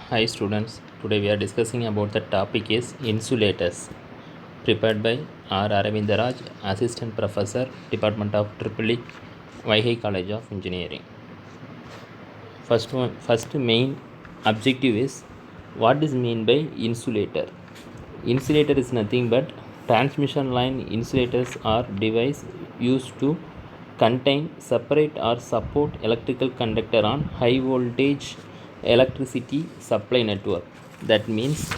Hi students, today we are discussing about the topic is insulators, prepared by R. Aravindaraj, Assistant Professor, Department of EEE, Vaigai College of Engineering. First main objective is what is mean by insulator. Insulator is nothing but transmission line insulators are device used to contain, separate or support electrical conductor on high voltage electricity supply network. That means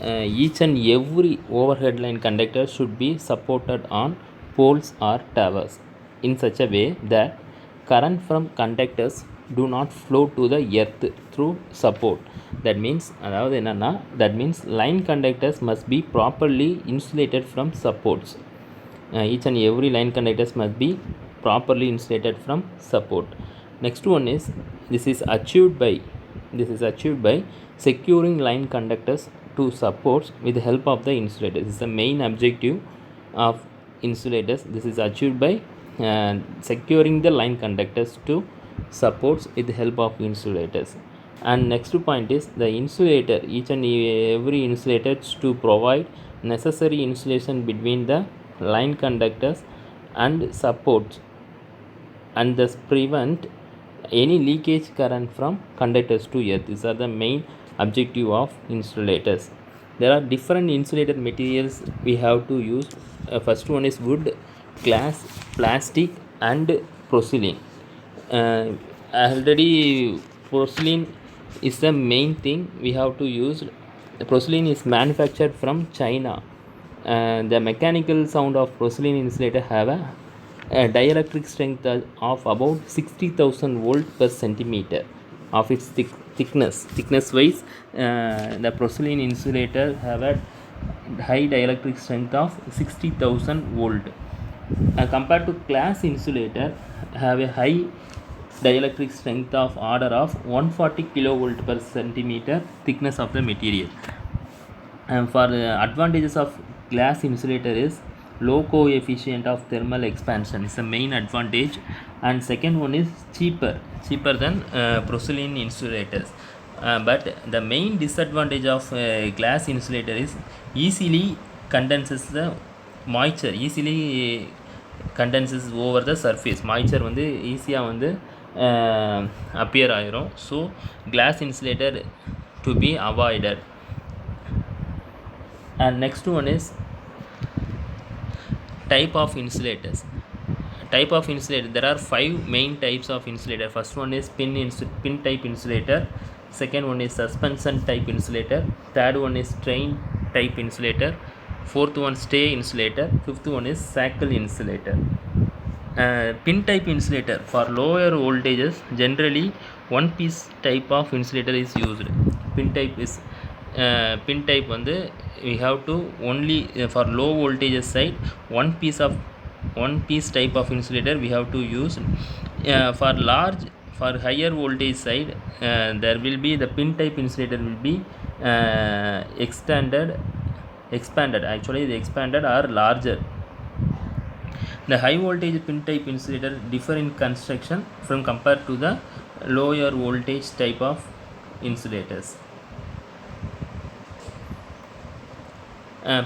each and every overhead line conductor should be supported on poles or towers in such a way that current from conductors do not flow to the earth through support. That means அதாவது என்னன்னா that means line conductors must be properly insulated from supports. Each and every line conductors must be properly insulated from support. Next one is this is achieved by securing line conductors to supports with the help of the insulators. This is the main objective of insulators. This is achieved by securing the line conductors to supports with the help of insulators. And next point is the insulator, each and every insulator to provide necessary insulation between the line conductors and supports and thus prevent any leakage current from conductors to earth. These are the main objective of insulators. There are different insulator materials we have to use. First one is wood, glass, plastic and porcelain. Already porcelain is the main thing we have to use. Porcelain is manufactured from China. The mechanical sound of porcelain insulator have a dielectric strength of about 60,000 volt per centimeter of its thickness wise. The porcelain insulator have a high dielectric strength of 60,000 volt. Compared to glass insulator have a high dielectric strength of order of 140 kilovolt per centimeter thickness of the material. And for the advantages of glass insulator is low coefficient of thermal expansion is the main advantage, and second one is cheaper than porcelain insulators. But the main disadvantage of glass insulator is easily condenses the moisture, easily condenses over the surface. moisture வந்து ஈஸியாக வந்து appear ஆயிரும். So glass insulator to be avoided. And next one is type of insulators. There are 5 main types of insulator. First one is pin type insulator, second one is suspension type insulator, third one is strain type insulator, fourth one stay insulator, fifth one is shackle insulator. Pin type insulator for lower voltages, generally one piece type of insulator is used. Pin type வந்து we have to only for low voltages side one piece type of insulator we have to use. For higher voltage side there will be the pin type insulator will be expanded or larger. The high voltage pin type insulator differ in construction from compared to the lower voltage type of insulators.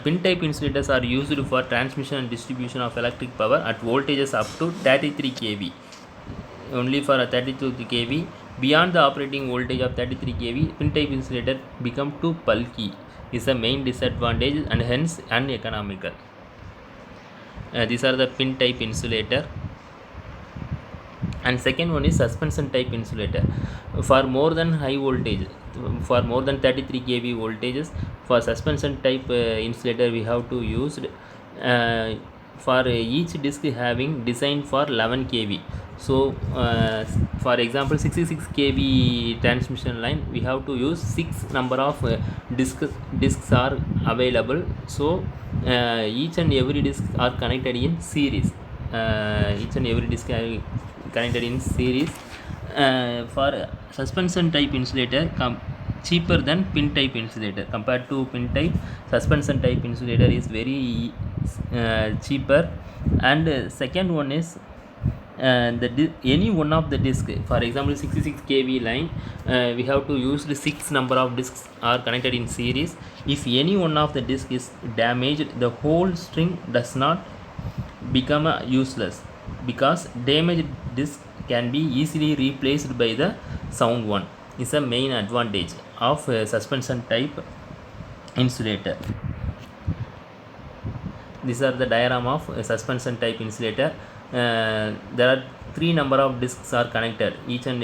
Pin type insulators are used for transmission and distribution of electric power at voltages up to 33 kV. Only for a 32 kV. Beyond the operating voltage of 33 kV, pin type insulator become too bulky. Is the main disadvantage and hence uneconomical. These are the pin type insulator. And second one is suspension type insulator. For more than high voltage, for more than 33 kV voltages, for suspension type insulator we have to use for each disc having designed for 11 kV. So for example 66 kV transmission line we have to use 6 number of discs are available. So each and every disc are connected in series. For suspension type insulator cheaper than pin type insulator. Compared to pin type, suspension type insulator is very cheaper. And second one is any one of the disk, for example 66 kV line, we have to use the 6 number of disks are connected in series. If any one of the disk is damaged, the whole string does not become useless, because damaged disk can be easily replaced by the sound one. Is a main advantage of suspension type insulator. These are the diagram of suspension type insulator. There are 3 number of discs are connected, each and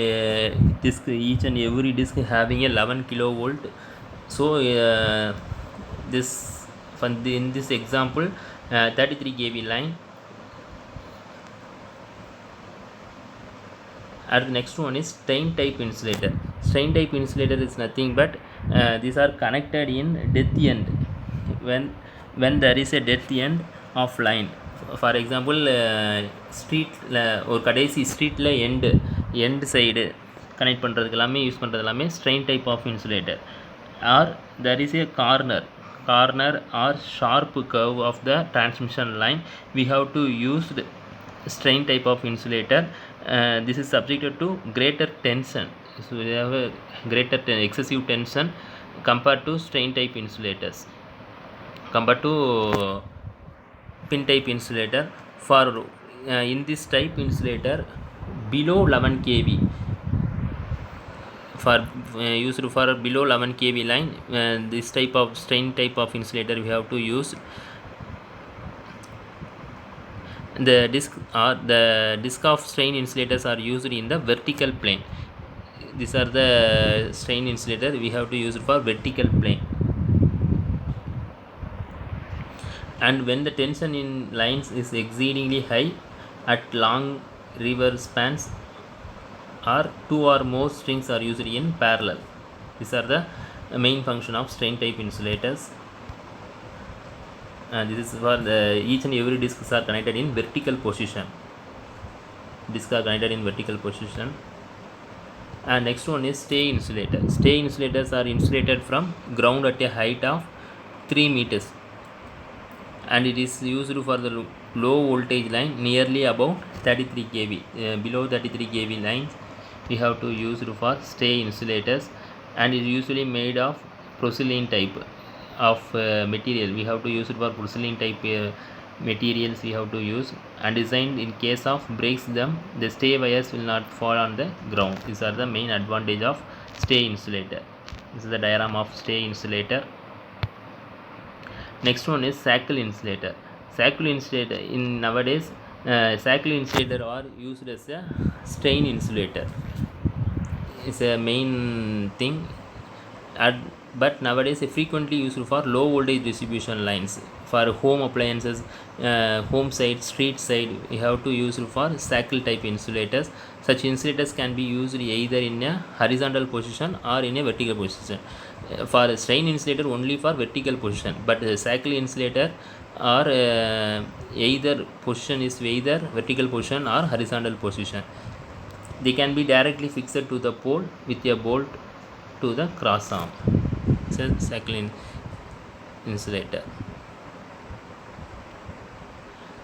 every disc having a 11 kilovolt. So this in this example, 33 kV line. And the next one is strain type insulator. Strain type insulator is nothing but these are connected in death end, when there is a death end of line. For example, street ஒரு கடைசி ஸ்ட்ரீட்டில் end side connect பண்ணுறதுக்கு எல்லாமே use பண்ணுறது எல்லாமே strain type of insulator. Or there is a corner or sharp curve of the transmission line, we have to use the strain type of insulator. This is subjected to greater tension, so we have a greater excessive tension compared to strain type insulators, compared to pin type insulator. For in this type insulator below 11 kV, for used for below 11 kV line, this type of strain type of insulator we have to use. The disc of strain insulators are used in the vertical plane. These are the strain insulator we have to use for vertical plane. And when the tension in lines is exceedingly high at long river spans, or 2 or more strings are used in parallel. These are the main function of strain type insulators. And this is for the each and every discs are connected in vertical position. Discs are connected in vertical position. And next one is stay insulator. Stay insulators are insulated from ground at a height of 3 meters, and it is used for the low voltage line nearly above 33 kV. Below 33 kV lines we have to use for stay insulators, and it is usually made of porcelain type of material. We have to use it for porcelain type materials we have to use, and designed in case of breaks them, the stay wires will not fall on the ground. These are the main advantage of stay insulator. This is the diagram of stay insulator. Next one is shackle insulator. Shackle insulator in nowadays, shackle insulator are used as a strain insulator. It's a main thing, but nowadays frequently used for low voltage distribution lines. For home appliances, home side, street side, we have to use for shackle type insulators. Such insulators can be used either in a horizontal position or in a vertical position. For strain insulator only for vertical position, but shackle insulator or either position is either vertical position or horizontal position. They can be directly fixed to the pole with a bolt to the cross arm. So shackle insulator.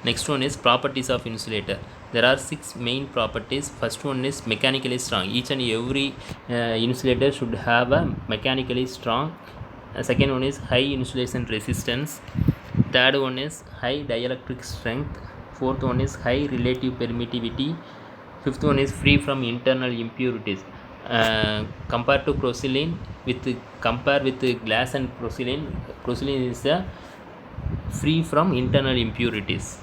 Next one is properties of insulator. There are 6 main properties. First one is mechanically strong. Each and every insulator should have a mechanically strong. Second one is high insulation resistance. Third one is high dielectric strength. Fourth one is high relative permittivity. Fifth one is free from internal impurities. Compared to porcelain, compare with glass and porcelain is free from internal impurities.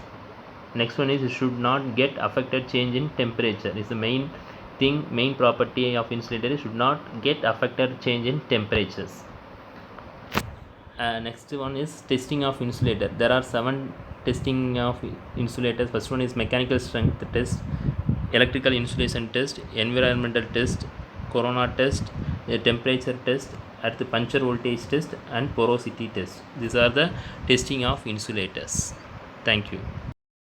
Next one is it should not get affected change in temperature. Is the main thing, main property of insulator should not get affected change in temperatures. Next one is testing of insulator. There are 7 testing of insulators. First one is mechanical strength test, electrical insulation test, environmental test, corona test, temperature test, at the puncture voltage test, and porosity test. These are the testing of insulators. Thank you.